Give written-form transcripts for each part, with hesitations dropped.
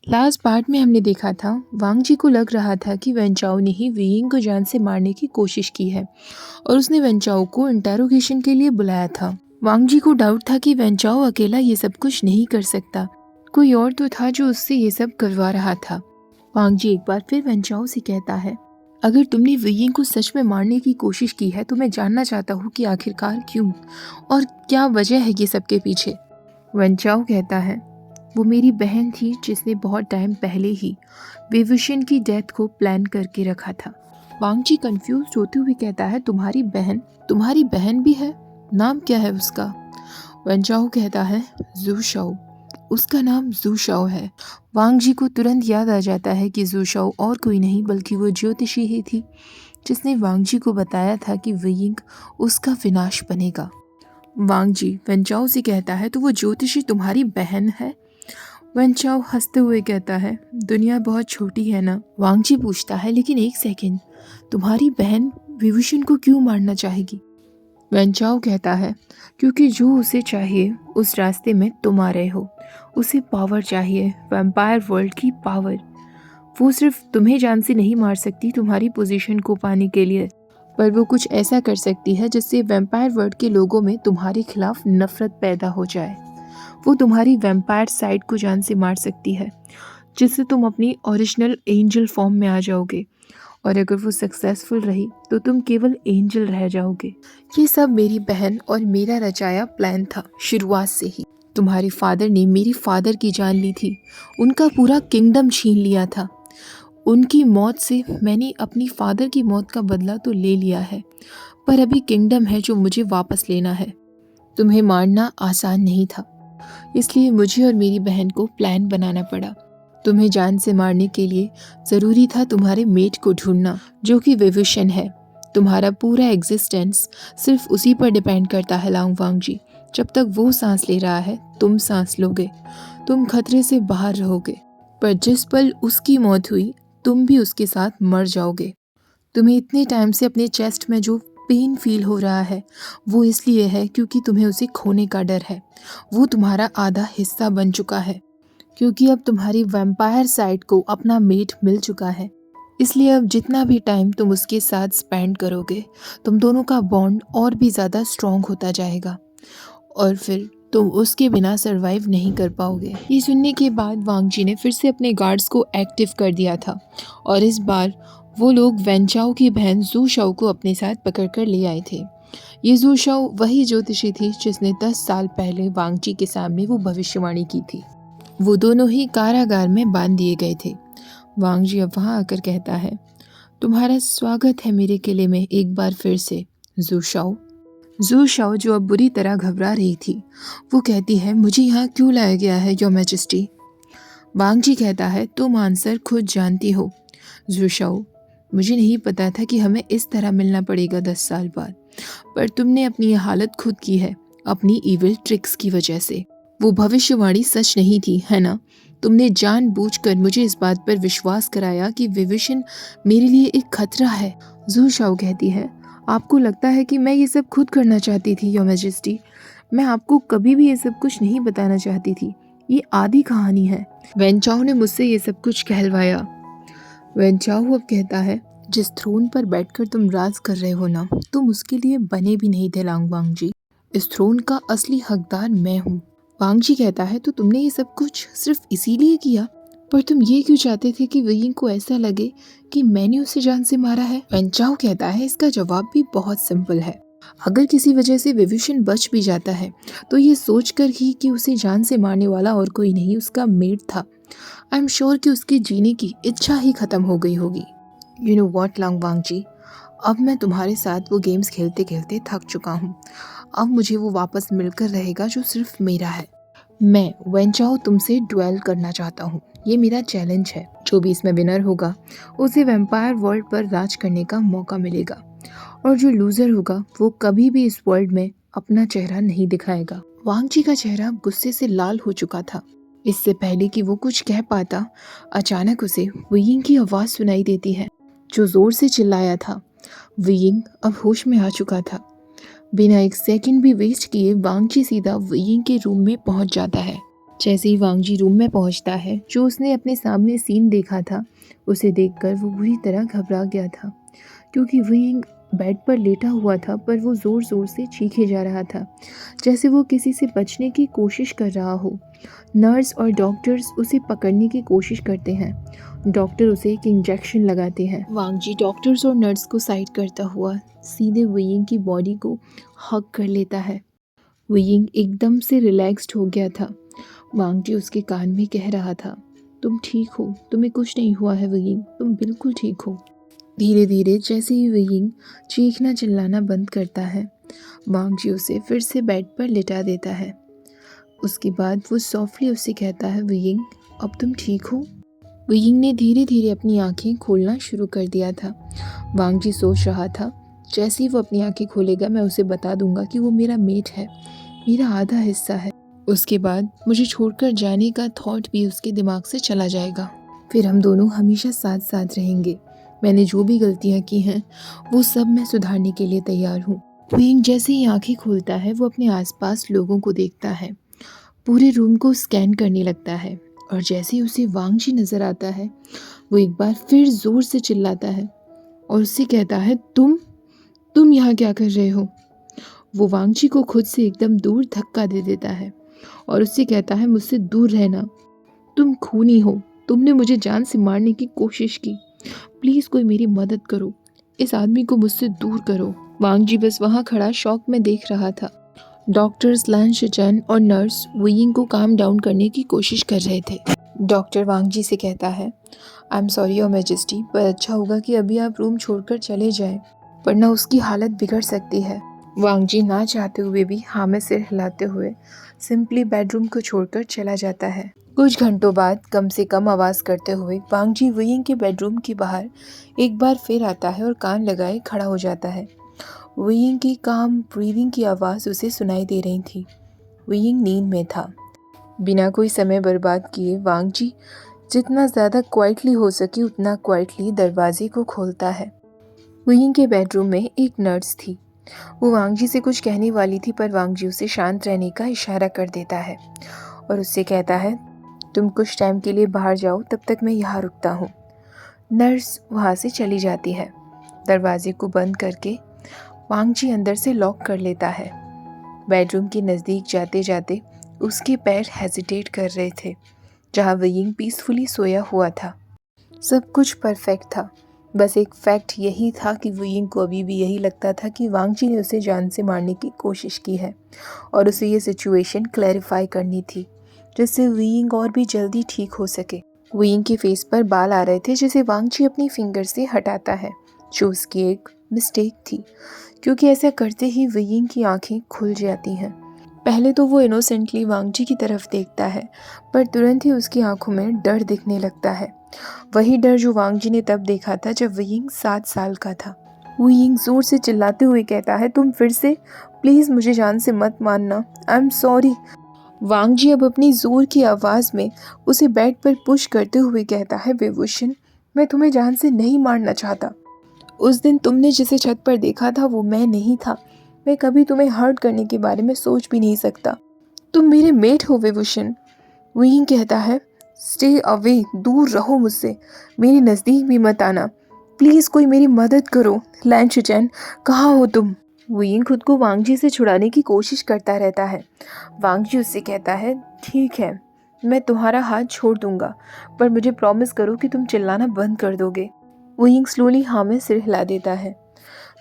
Last part में हमने देखा था वांग जी को लग रहा था कि वेंचाओ ने ही वेइंग को जान से मारने की कोशिश की है और उसने वेंचाओ को इंटेरोगेशन के लिए बुलाया था। वांग जी को डाउट था कि वेंचाओ अकेला ये सब कुछ नहीं कर सकता, कोई और तो था जो उससे ये सब करवा रहा था। वांग जी एक बार फिर वेंचाओ से कहता है, अगर तुमने वेइंग को सच में मारने की कोशिश की है तो मैं जानना चाहता हूँ कि आखिरकार क्यों और क्या वजह है ये सब के पीछे। वेंचाओ कहता है, वो मेरी बहन थी जिसने बहुत टाइम पहले ही विवुशन की डेथ को प्लान करके रखा था। वांग जी कंफ्यूज होते हुए कहता है, तुम्हारी बहन भी है? नाम क्या है उसका? वेंचाओ कहता है, जू शाओ। उसका नाम जू शाओ है। वांग जी को तुरंत याद आ जाता है कि जू शाओ और कोई नहीं बल्कि वो ज्योतिषी ही थी जिसने वांग जी को बताया था कि वेइंग उसका विनाश बनेगा। वांग जी वेंचाओ से कहता है, तो वो ज्योतिषी तुम्हारी बहन है? वेंचाओ हंसते हुए कहता है, दुनिया बहुत छोटी है ना। वांग जी पूछता है, लेकिन एक सेकंड, तुम्हारी बहन विभूषण को क्यों मारना चाहेगी? वेंचाओ कहता है, क्योंकि जो उसे चाहिए उस रास्ते में तुम आ रहे हो। उसे पावर चाहिए, वैम्पायर वर्ल्ड की पावर। वो सिर्फ तुम्हें जान से नहीं मार सकती तुम्हारी पोजीशन को पाने के लिए, पर वो कुछ ऐसा कर सकती है जिससे वैम्पायर वर्ल्ड के लोगों में तुम्हारे खिलाफ नफरत पैदा हो जाए। वो तुम्हारी वैम्पायर साइड को जान से मार सकती है जिससे तुम अपनी ओरिजिनल एंजल फॉर्म में आ जाओगे, और अगर वो सक्सेसफुल रही तो तुम केवल एंजल रह जाओगे। ये सब मेरी बहन और मेरा रचाया प्लान था शुरुआत से ही। तुम्हारे फादर ने मेरी फादर की जान ली थी, उनका पूरा किंगडम छीन लिया था। उनकी मौत से मैंने अपनी फादर की मौत का बदला तो ले लिया है, पर अभी किंगडम है जो मुझे वापस लेना है। तुम्हें मारना आसान नहीं था, इसलिए मुझे और मेरी बहन को प्लान बनाना पड़ा। तुम्हें जान से मारने के लिए ज़रूरी था तुम्हारे मेट को ढूंढना, जो कि विवुशन है। तुम्हारा पूरा एग्जिस्टेंस सिर्फ उसी पर डिपेंड करता है लांग वांग जी। जब तक वो सांस ले रहा है तुम सांस लोगे, तुम खतरे से बाहर रहोगे, पर जिस पल उसकी मौत हुई तुम भी उसके साथ मर जाओगे। तुम्हें इतने टाइम से अपने चेस्ट में जो पेन फील हो रहा है वो इसलिए है क्योंकि तुम्हें उसे खोने का डर है। वो तुम्हारा आधा हिस्सा बन चुका है, क्योंकि अब तुम्हारी वैम्पायर साइड को अपना मेट मिल चुका है। इसलिए अब जितना भी टाइम तुम उसके साथ स्पेंड करोगे, तुम दोनों का बॉन्ड और भी ज़्यादा स्ट्रॉन्ग होता जाएगा और फिर तुम उसके बिना सरवाइव नहीं कर पाओगे। ये सुनने के बाद वांग जी ने फिर से अपने गार्ड्स को एक्टिव कर दिया था और इस बार वो लोग वेंचाओ की बहन जू शाओ को अपने साथ पकड़कर ले आए थे। ये जू शाओ वही ज्योतिषी थी जिसने 10 साल पहले वांग जी के सामने वो भविष्यवाणी की थी। वो दोनों ही कारागार में बांध दिए गए थे। वांग जी अब वहाँ आकर कहता है, तुम्हारा स्वागत है मेरे किले में एक बार फिर से जू शाओ। जू शाओ जो अब बुरी तरह घबरा रही थी, वो कहती है, मुझे यहाँ क्यों लाया गया है योर मैजेस्टी? वांग जी कहता है, तुम आंसर खुद जानती हो जू शाओ। मुझे नहीं पता था कि हमें इस तरह मिलना पड़ेगा 10 साल बाद, पर तुमने अपनी ये हालत खुद की है अपनी इविल ट्रिक्स की वजह से। वो भविष्यवाणी सच नहीं थी, है ना? तुमने जानबूझकर मुझे इस बात पर विश्वास कराया कि विवुशन मेरे लिए एक खतरा है। जू शाओ कहती है, आपको लगता है कि मैं ये सब खुद करना चाहती थी योर मैजेस्टी? मैं आपको कभी भी ये सब कुछ नहीं बताना चाहती थी। ये आधी कहानी है। वेंचाओ ने मुझसे ये सब कुछ कहलवाया। वेंचाओ अब कहता है, जिस थ्रोन पर बैठकर तुम राज कर रहे हो ना, तुम उसके लिए बने भी नहीं थे लांग वांग जी। इस थ्रोन का असली हकदार मैं हूँ। वांग जी कहता है, तो तुमने ये सब कुछ सिर्फ इसीलिए किया? पर तुम ये क्यों चाहते थे कि वेइंग को ऐसा लगे कि मैंने उसे जान से मारा है? वेंचाओ कहता है, इसका जवाब भी बहुत सिंपल है। अगर किसी वजह से विवुशन बच भी जाता है तो ये सोचकर ही कि उसे जान से मारने वाला और कोई नहीं उसका मेट था, आई एम श्योर कि उसके जीने की इच्छा ही खत्म हो गई होगी। यू नो वॉट लांग वांग जी, अब मैं तुम्हारे साथ वो गेम्स खेलते खेलते थक चुका हूँ। अब मुझे वो वापस मिलकर रहेगा जो सिर्फ मेरा है। मैं वेंचाओ तुमसे ड्वेल करना चाहता हूँ। ये मेरा चैलेंज है। जो भी इसमें विनर होगा उसे वैम्पायर वर्ल्ड पर राज करने का मौका मिलेगा, और जो लूजर होगा वो कभी भी इस वर्ल्ड में अपना चेहरा नहीं दिखाएगा। वांग जी का चेहरा गुस्से से लाल हो चुका था। इससे पहले कि वो कुछ कह पाता, अचानक उसे वेइंग की आवाज़ सुनाई देती है जो ज़ोर से चिल्लाया था। वेइंग अब होश में आ चुका था। बिना एक सेकंड भी वेस्ट किए वांग जी सीधा वेइंग के रूम में पहुंच जाता है। जैसे ही वांगजी रूम में पहुंचता है, जो उसने अपने सामने सीन देखा था, उसे देखकर वो बुरी तरह घबरा गया था, क्योंकि विंग बेड पर लेटा हुआ था, पर वो ज़ोर ज़ोर से चीखे जा रहा था, जैसे वो किसी से बचने की कोशिश कर रहा हो। नर्स और डॉक्टर्स उसे पकड़ने की कोशिश करते हैं। डॉक्टर उसे एक इंजेक्शन लगाते हैं। वांगजी डॉक्टर्स और नर्स को साइड करता हुआ सीधे वियिंग की बॉडी को हग कर लेता है। वियिंग एकदम से रिलैक्स्ड हो गया था। वांगजी उसके कान में कह रहा था, तुम ठीक हो, तुम्हें कुछ नहीं हुआ है वियिंग, तुम बिल्कुल ठीक हो। धीरे धीरे जैसे ही वियिंग चीखना चिल्लाना बंद करता है, वांगजी उसे फिर से बेड पर लिटा देता है। उसके बाद वो सॉफ्टली उससे कहता है, वियिंग अब तुम ठीक हो। वियिंग ने धीरे धीरे अपनी आंखें खोलना शुरू कर दिया था। वांगजी सोच रहा था, जैसे ही वो अपनी आंखें खोलेगा मैं उसे बता दूंगा कि वो मेरा मेट है, मेरा आधा हिस्सा है। उसके बाद मुझे छोड़कर जाने का थॉट भी उसके दिमाग से चला जाएगा। फिर हम दोनों हमेशा साथ साथ रहेंगे। मैंने जो भी गलतियाँ की हैं वो सब मैं सुधारने के लिए तैयार हूँ। वियिंग जैसे ही आंखें खोलता है, वो अपने आसपास लोगों को देखता है, पूरे रूम को स्कैन करने लगता है, और जैसे ही उसे वांगजी नजर आता है, वो एक बार फिर जोर से चिल्लाता है और उससे कहता है, तुम यहाँ क्या कर रहे हो। वो वांगजी को खुद से एकदम दूर धक्का दे देता है और उससे कहता है, मुझसे दूर रहना, तुम खूनी हो, तुमने मुझे जान से मारने की कोशिश की, प्लीज़ कोई मेरी मदद करो, इस आदमी को मुझसे दूर करो। वांगजी बस वहाँ खड़ा शॉक में देख रहा था। डॉक्टर्स लैन शिचन और नर्स वियिंग को काम डाउन करने की कोशिश कर रहे थे। डॉक्टर वांगजी से कहता है, I am sorry your majesty, पर अच्छा होगा कि अभी आप रूम छोड़कर चले जाएं, वरना उसकी हालत बिगड़ सकती है। वांगजी ना चाहते हुए भी हाँ में सिर हिलाते हुए सिंपली बेडरूम को छोड़कर चला जाता है। कुछ घंटों बाद कम से कम आवाज़ करते हुए वांगजी वियिंग के बेडरूम के बाहर एक बार फिर आता है और कान लगाए खड़ा हो जाता है। वियिंग की काम ब्रीदिंग की आवाज़ उसे सुनाई दे रही थी। वियिंग नींद में था। बिना कोई समय बर्बाद किए वांगजी जितना ज़्यादा क्वाइटली हो सके उतना क्वाइटली दरवाजे को खोलता है। वियिंग के बेडरूम में एक नर्स थी। वो वांगजी से कुछ कहने वाली थी, पर वांगजी उसे शांत रहने का इशारा कर देता है और उससे कहता है, तुम कुछ टाइम के लिए बाहर जाओ, तब तक मैं यहाँ रुकता हूँ। नर्स वहाँ से चली जाती है। दरवाजे को बंद करके वांगजी अंदर से लॉक कर लेता है। बेडरूम के नज़दीक जाते जाते उसके पैर हेजिटेट कर रहे थे, जहाँ वियिंग पीसफुली सोया हुआ था। सब कुछ परफेक्ट था, बस एक फैक्ट यही था कि वियिंग को अभी भी यही लगता था कि वांगजी ने उसे जान से मारने की कोशिश की है और उसे ये सिचुएशन क्लैरिफाई करनी थी, जिससे वियिंग और भी जल्दी ठीक हो सके। वियिंग के फेस पर बाल आ रहे थे, जिसे वांगजी अपनी फिंगर से हटाता है, जो उसकी एक मिस्टेक थी, क्योंकि ऐसा करते ही वियिंग की आंखें खुल जाती हैं। पहले तो वो इनोसेंटली वांगजी की तरफ देखता है, पर तुरंत ही उसकी आंखों में डर दिखने लगता है, वही डर जो वांगजी ने तब देखा था जब वियिंग 7 साल का था। वियिंग जोर से चिल्लाते हुए कहता है, तुम फिर से, प्लीज़ मुझे जान से मत मारना, आई एम सॉरी। वांगजी अब अपनी जोर की आवाज़ में उसे बेड पर पुश करते हुए कहता है, विभूषण, मैं तुम्हें जान से नहीं मारना चाहता। उस दिन तुमने जिसे छत पर देखा था वो मैं नहीं था। मैं कभी तुम्हें हर्ट करने के बारे में सोच भी नहीं सकता। तुम मेरे मेट हो विभूषण। वियिंग कहता है, स्टे अवे, दूर रहो मुझसे, मेरे नज़दीक भी मत आना, प्लीज़ कोई मेरी मदद करो। लैन शिचन, कहाँ हो तुम। वियिंग खुद को वांगजी से छुड़ाने की कोशिश करता रहता है। वांगजी उससे कहता है, ठीक है, मैं तुम्हारा हाथ छोड़ दूंगा, पर मुझे प्रॉमिस करो कि तुम चिल्लाना बंद कर दोगे। वियिंग स्लोली हाँ में सिर हिला देता है।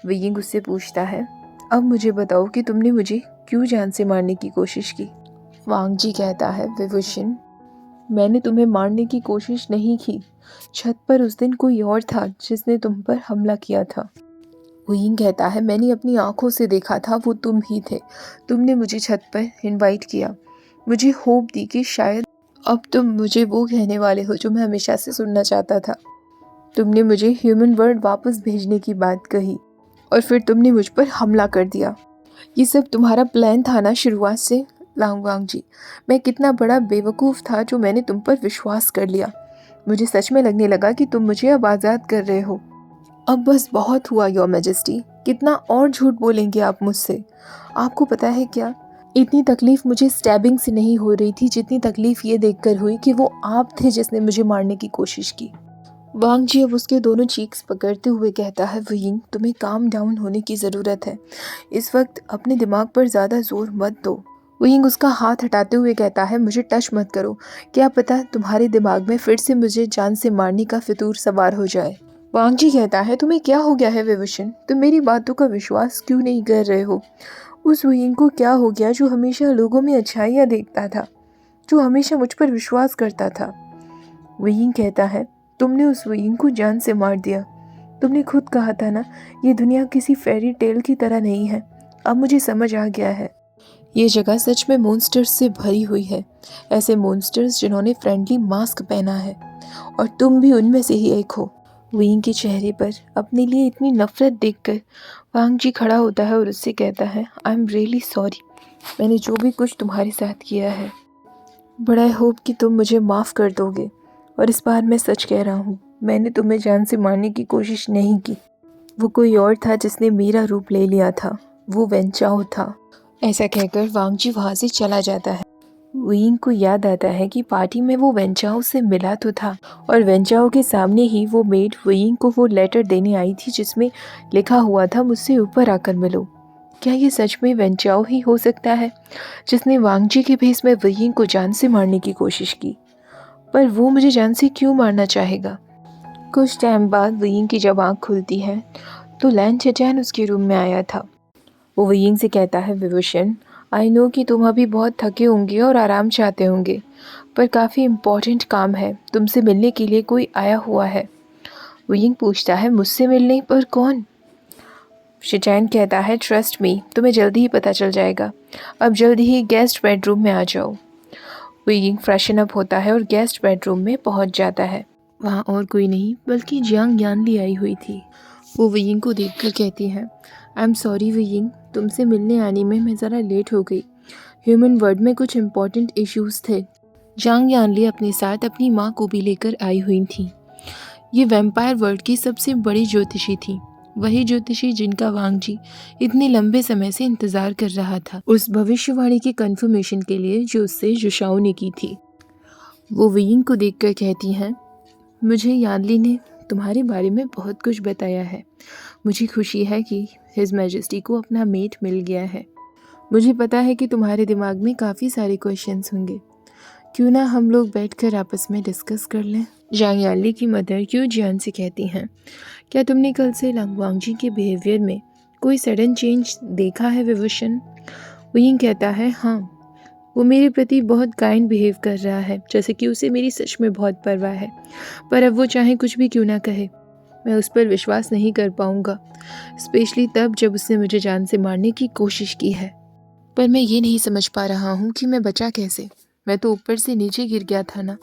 वियिंग उससे पूछता है, अब मुझे बताओ कि तुमने मुझे क्यों जान से मारने की कोशिश की। वांगजी कहता है, विभूषण, मैंने तुम्हें मारने की कोशिश नहीं की। छत पर उस दिन कोई और था जिसने तुम पर हमला किया था। वियिंग कहता है, मैंने अपनी आंखों से देखा था, वो तुम ही थे। तुमने मुझे छत पर इनवाइट किया, मुझे होप दी कि शायद अब तुम मुझे वो कहने वाले हो जो मैं हमेशा से सुनना चाहता था। तुमने मुझे ह्यूमन वर्ल्ड वापस भेजने की बात कही और फिर तुमने मुझ पर हमला कर दिया। ये सब तुम्हारा प्लान था ना शुरुआत से। वांगजी, मैं कितना बड़ा बेवकूफ़ था जो मैंने तुम पर विश्वास कर लिया। मुझे सच में लगने लगा कि तुम मुझे अब आज़ाद कर रहे हो। अब बस बहुत हुआ योर मैजेस्टी, कितना और झूठ बोलेंगे आप मुझसे। आपको पता है क्या, इतनी तकलीफ़ मुझे स्टैबिंग से नहीं हो रही थी जितनी तकलीफ़ ये देखकर हुई कि वो आप थे जिसने मुझे मारने की कोशिश की। वांग जी अब उसके दोनों चीक्स पकड़ते हुए कहता है, वयिंग तुम्हें काम डाउन होने की ज़रूरत है। इस वक्त अपने दिमाग पर ज़्यादा जोर मत दो। वयिंग उसका हाथ हटाते हुए कहता है, मुझे टच मत करो। क्या पता तुम्हारे दिमाग में फिर से मुझे जान से मारने का फितूर सवार हो जाए। वांग जी कहता है, तुम्हें क्या हो गया है विभूषण? तुम मेरी बातों का विश्वास क्यों नहीं कर रहे हो? उस वयिंग को क्या हो गया जो हमेशा लोगों में अच्छाइयाँ देखता था, जो हमेशा मुझ पर विश्वास करता था? वयिंग कहता है, तुमने उस वयिंग को जान से मार दिया। तुमने खुद कहा था ना, ये दुनिया किसी फेरी टेल की तरह नहीं है। अब मुझे समझ आ गया है, ये जगह सच में मॉन्स्टर्स से भरी हुई है। ऐसे मॉन्स्टर्स जिन्होंने फ्रेंडली मास्क पहना है, और तुम भी उनमें से ही एक हो। वयिंग के चेहरे पर अपने लिए इतनी नफरत देखकर वांग जी खड़ा होता है और उससे कहता है, आई एम रियली सॉरी। मैंने जो भी कुछ तुम्हारे साथ किया है, बट आई होप कि तुम मुझे माफ़ कर दोगे। और इस बार मैं सच कह रहा हूँ, मैंने तुम्हें जान से मारने की कोशिश नहीं की। वो कोई और था जिसने मेरा रूप ले लिया था। वो वेंचाओ था। ऐसा कहकर वांग जी वहाँ से चला जाता है। वयिंग को याद आता है कि पार्टी में वो वेंचाओ से मिला तो था, और वेंचाओ के सामने ही वो मेड वयिंग को वो लेटर देने आई थी जिसमें लिखा हुआ था, मुझसे ऊपर आकर मिलो। क्या ये सच में वेंचाओ ही हो सकता है जिसने वांग जी के भेस में वयिंग को जान से मारने की कोशिश की? पर वो मुझे जान से क्यों मारना चाहेगा? कुछ टाइम बाद वयिंग की जब आँख खुलती है तो लैन चैन उसके रूम में आया था। वो वयिंग से कहता है, विभूषण, आई नो कि तुम अभी बहुत थके होंगे और आराम चाहते होंगे, पर काफ़ी इम्पोर्टेंट काम है। तुमसे मिलने के लिए कोई आया हुआ है। वयिंग पूछता है, मुझसे मिलने? पर कौन? शिचैन कहता है, ट्रस्ट मी, तुम्हें जल्दी ही पता चल जाएगा। अब जल्दी ही गेस्ट बेडरूम में आ जाओ। वयिंग फ्रेशन अप होता है और गेस्ट बेडरूम में पहुंच जाता है। वहाँ और कोई नहीं बल्कि जियांग यानली आई हुई थी। वो वयिंग को देखकर कहती है, आई एम सॉरी वयिंग, तुमसे मिलने आने में मैं ज़रा लेट हो गई। ह्यूमन वर्ल्ड में कुछ इम्पोर्टेंट इश्यूज़ थे। जियांग यानली अपने साथ अपनी माँ को भी लेकर आई हुई थी। ये वैम्पायर वर्ल्ड की सबसे बड़ी ज्योतिषी थी, वही ज्योतिषी जिनका वांग जी इतने लंबे समय से इंतजार कर रहा था, उस भविष्यवाणी की कंफर्मेशन के लिए जो उससे जुशाओ ने की थी। वो वयिंग को देखकर कहती हैं, मुझे यानली ने तुम्हारे बारे में बहुत कुछ बताया है। मुझे खुशी है कि हिज मैजेस्टी को अपना मेट मिल गया है। मुझे पता है कि तुम्हारे दिमाग में काफ़ी सारे क्वेश्चंस होंगे। क्यों ना हम लोग बैठकर आपस में डिस्कस कर लें। जांग यानली की मदर क्यू जियान से कहती हैं, क्या तुमने कल से वांग जी के बिहेवियर में कोई सडन चेंज देखा है विभूषण? वयिंग कहता है, हाँ, वो मेरे प्रति बहुत काइंड बिहेव कर रहा है, जैसे कि उसे मेरी सच में बहुत परवाह है। पर अब वो चाहे कुछ भी क्यों ना कहे, मैं उस पर विश्वास नहीं कर पाऊंगा, स्पेशली तब जब उसने मुझे जान से मारने की कोशिश की है। पर मैं ये नहीं समझ पा रहा हूँ कि मैं बचा कैसे। मैं तो ऊपर से नीचे गिर गया था ना।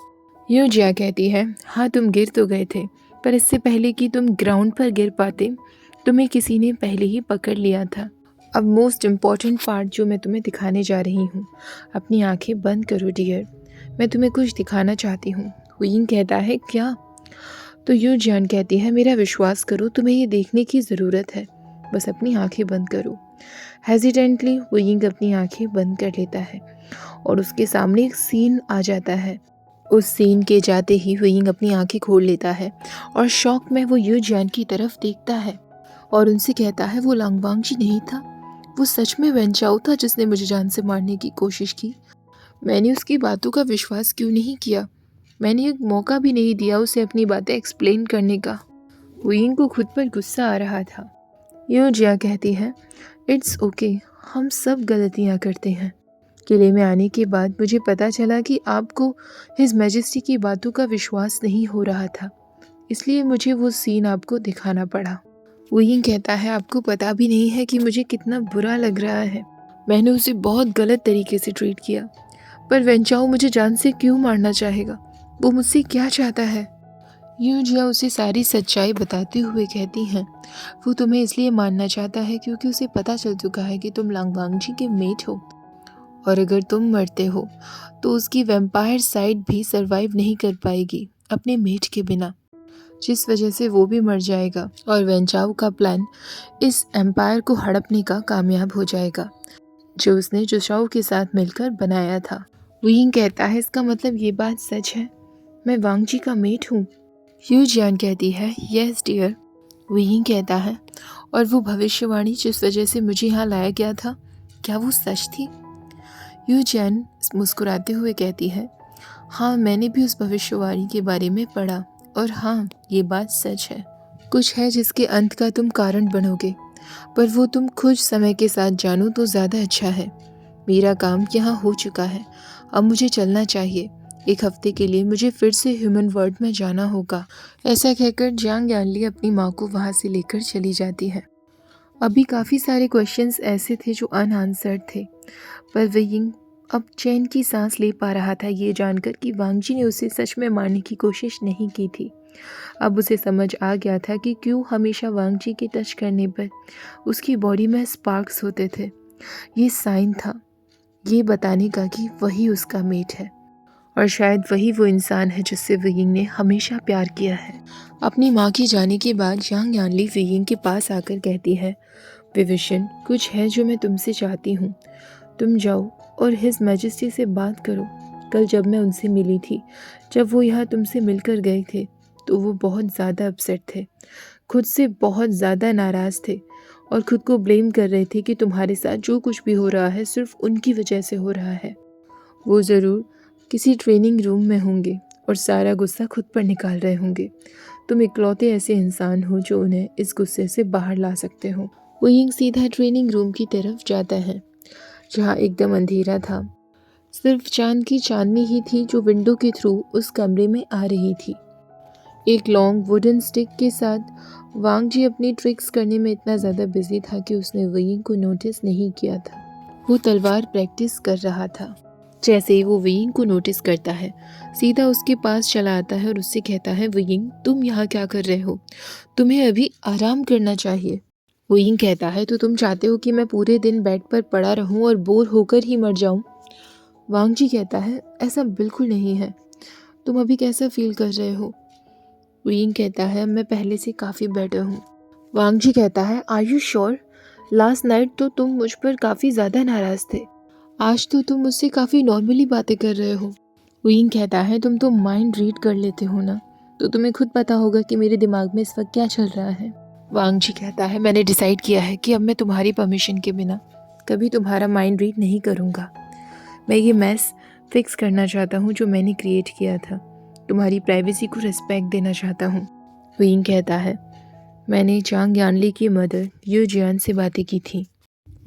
यूँ जिया कहती है, हाँ तुम गिर तो गए थे, पर इससे पहले कि तुम ग्राउंड पर गिर पाते, तुम्हें किसी ने पहले ही पकड़ लिया था। अब मोस्ट इम्पॉर्टेंट पार्ट जो मैं तुम्हें दिखाने जा रही हूँ। अपनी आंखें बंद करो डियर, मैं तुम्हें कुछ दिखाना चाहती हूँ। वयिंग कहता है, क्या? तो यूँ जियान कहती है, मेरा विश्वास करो, तुम्हें ये देखने की ज़रूरत है, बस अपनी आंखें बंद करो। हेजिटेंटली वयिंग अपनी आंखें बंद कर लेता है और उसके सामने एक सीन आ जाता है। उस सीन के जाते ही वयिंग अपनी आंखें खोल लेता है और शौक में वो यू जियान की तरफ देखता है और उनसे कहता है, वो लांगवांग जी नहीं था, वो सच में वेंचाओ था जिसने मुझे जान से मारने की कोशिश की। मैंने उसकी बातों का विश्वास क्यों नहीं किया? मैंने एक मौका भी नहीं दिया उसे अपनी बातें एक्सप्लेन करने का। वयिंग को खुद पर गुस्सा आ रहा था। यू जिया कहती है, इट्स ओके, हम सब गलतियाँ करते हैं। किले में आने के बाद मुझे पता चला कि आपको हिज मैजेस्टी की बातों का विश्वास नहीं हो रहा था, इसलिए मुझे वो सीन आपको दिखाना पड़ा। वयिंग कहता है, आपको पता भी नहीं है कि मुझे कितना बुरा लग रहा है। मैंने उसे बहुत गलत तरीके से ट्रीट किया, पर वेंचाओ मुझे जान से क्यों मारना चाहेगा? वो मुझसे क्या चाहता है? यूँ जिया उसे सारी सच्चाई बताते हुए कहती हैं, वो तुम्हें इसलिए मारना चाहता है क्योंकि उसे पता चल चुका है कि तुम लांगवांग जी के मेट हो, और अगर तुम मरते हो तो उसकी वैम्पायर साइड भी सरवाइव नहीं कर पाएगी अपने मेट के बिना, जिस वजह से वो भी मर जाएगा और वेंचाओ का प्लान इस एम्पायर को हड़पने का कामयाब हो जाएगा। जो उसने जुशाओ के साथ मिलकर बनाया था। वियिंग कहता है इसका मतलब ये बात सच है, मैं वांग जी का मेट हूँ। यू जियान कहती है यस डियर। वियिंग कहता है और वो भविष्यवाणी जिस वजह से मुझे यहाँ लाया गया था, क्या वो सच थी? यू जियान मुस्कुराते हुए कहती है हाँ, मैंने भी उस भविष्यवाणी के बारे में पढ़ा और हाँ, ये बात सच है। कुछ है जिसके अंत का तुम कारण बनोगे, पर वो तुम खुद समय के साथ जानो तो ज़्यादा अच्छा है। मेरा काम यहाँ हो चुका है, अब मुझे चलना चाहिए। 1 हफ्ते के लिए मुझे फिर से ह्यूमन वर्ल्ड में जाना होगा। ऐसा कहकर जियांग यानली अपनी माँ को वहाँ से लेकर चली जाती है। अभी काफ़ी सारे क्वेश्चंस ऐसे थे जो अनआंसर्ड थे, पर वियिंग अब चैन की सांस ले पा रहा था ये जानकर कि वांग जी ने उसे सच में मारने की कोशिश नहीं की थी। अब उसे समझ आ गया था कि क्यों हमेशा वांग जी के टच करने पर उसकी बॉडी में स्पार्क्स होते थे। ये साइन था, ये बताने का कि वही उसका मेट है और शायद वही वो इंसान है जिससे वियिंग ने हमेशा प्यार किया है। अपनी माँ के जाने के बाद यांग यानली वियिंग के पास आकर कहती है विविशन, कुछ है जो मैं तुमसे चाहती हूँ। तुम जाओ और हिज मैजेस्टी से बात करो। कल जब मैं उनसे मिली थी, जब वो यहाँ तुमसे मिलकर गए थे, तो वो बहुत ज़्यादा अपसेट थे, खुद से बहुत ज़्यादा नाराज़ थे और खुद को ब्लेम कर रहे थे कि तुम्हारे साथ जो कुछ भी हो रहा है सिर्फ उनकी वजह से हो रहा है। वो ज़रूर किसी ट्रेनिंग रूम में होंगे और सारा गुस्सा खुद पर निकाल रहे होंगे। तुम इकलौते ऐसे इंसान हो जो उन्हें इस गुस्से से बाहर ला सकते हो। वो यिंग सीधा ट्रेनिंग रूम की तरफ जाता है जहाँ एकदम अंधेरा था। सिर्फ चांद की चांदनी ही थी जो विंडो के थ्रू उस कमरे में आ रही थी। एक लॉन्ग वुडन स्टिक के साथ वांग जी अपनी ट्रिक्स करने में इतना ज़्यादा बिजी था कि उसने वियिंग को नोटिस नहीं किया था। वो तलवार प्रैक्टिस कर रहा था। जैसे ही वो वियिंग को नोटिस करता है, सीधा उसके पास चला आता है और उससे कहता है वियिंग, तुम यहाँ क्या कर रहे हो? तुम्हें अभी आराम करना चाहिए। वियिंग कहता है तो तुम चाहते हो कि मैं पूरे दिन बेड पर पड़ा रहूं और बोर होकर ही मर जाऊं? वांग जी कहता है ऐसा बिल्कुल नहीं है। तुम अभी कैसा फील कर रहे हो? वियिंग कहता है मैं पहले से काफ़ी बेटर हूँ। वांग जी कहता है are you sure? Last night तो तुम मुझ पर काफ़ी ज़्यादा नाराज़ थे, आज तो तुम मुझसे काफ़ी नॉर्मली बातें कर रहे हो। वियिंग कहता है तुम तो माइंड रीड कर लेते हो ना, तो तुम्हें खुद पता होगा कि मेरे दिमाग में इस वक्त क्या चल रहा है। वांग जी कहता है मैंने डिसाइड किया है कि अब मैं तुम्हारी परमिशन के बिना कभी तुम्हारा माइंड रीड नहीं करूँगा। मैं ये मैस फिक्स करना चाहता हूँ जो मैंने क्रिएट किया था। तुम्हारी प्राइवेसी को रिस्पेक्ट देना चाहता हूँ। वियिंग कहता है मैंने चांग यानली की मदर यू जियान से बातें की थी।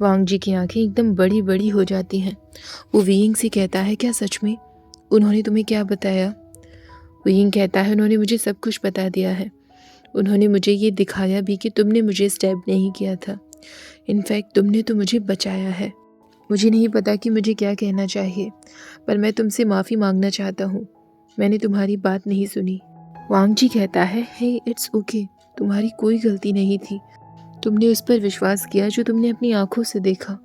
वांग जी की आंखें एकदम बड़ी बड़ी हो जाती हैं। वो वियिंग से कहता है क्या सच में? उन्होंने तुम्हें क्या बताया? वियिंग कहता है उन्होंने मुझे सब कुछ बता दिया है। उन्होंने मुझे ये दिखाया भी कि तुमने मुझे स्टैब नहीं किया था। इनफैक्ट तुमने तो मुझे बचाया है। मुझे नहीं पता कि मुझे क्या कहना चाहिए, पर मैं तुमसे माफ़ी मांगना चाहता हूँ। मैंने तुम्हारी बात नहीं सुनी। वांग जी कहता है हे इट्स ओके, तुम्हारी कोई गलती नहीं थी। तुमने उस पर विश्वास किया जो तुमने अपनी आंखों से देखा।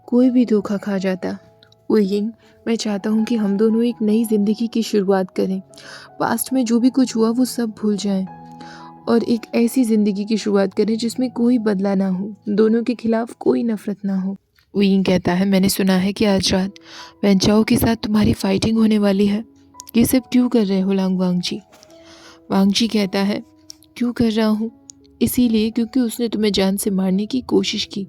कोई भी धोखा खा जाता। वियिंग, मैं चाहता हूँ कि हम दोनों एक नई ज़िंदगी की शुरुआत करें। पास्ट में जो भी कुछ हुआ वो सब भूल जाएं और एक ऐसी ज़िंदगी की शुरुआत करें जिसमें कोई बदला ना हो, दोनों के खिलाफ कोई नफरत ना हो। वियिंग कहता है मैंने सुना है कि आज रात वेंचाओ के साथ तुम्हारी फाइटिंग होने वाली है। ये सब क्यों कर रहे हो वांग जी? वांग जी कहता है क्यों कर रहा हूँ? इसीलिए क्योंकि उसने तुम्हें जान से मारने की कोशिश की।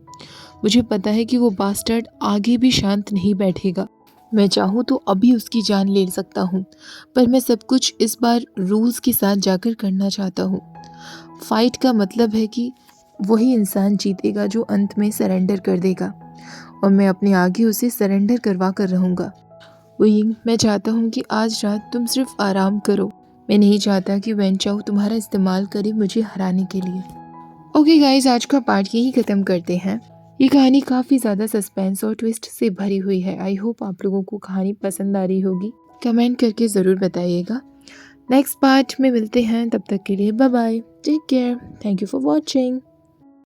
मुझे पता है कि वो बास्टर्ड आगे भी शांत नहीं बैठेगा। मैं चाहूँ तो अभी उसकी जान ले सकता हूँ, पर मैं सब कुछ इस बार रूल्स के साथ जाकर करना चाहता हूँ। फाइट का मतलब है कि वही इंसान जीतेगा जो अंत में सरेंडर कर देगा और मैं अपने आगे उसे सरेंडर करवा कर रहूँगा। वियिंग, मैं चाहता हूँ कि आज रात तुम सिर्फ आराम करो। मैं नहीं चाहता कि वेंचाओ तुम्हारा इस्तेमाल करे मुझे हराने के लिए। ओके गाइज, आज का पार्ट यही ख़त्म करते हैं। ये कहानी काफ़ी ज़्यादा सस्पेंस और ट्विस्ट से भरी हुई है। आई होप आप लोगों को कहानी पसंद आ रही होगी। कमेंट करके ज़रूर बताइएगा। नेक्स्ट पार्ट में मिलते हैं, तब तक के लिए bye bye, take care, thank you for watching.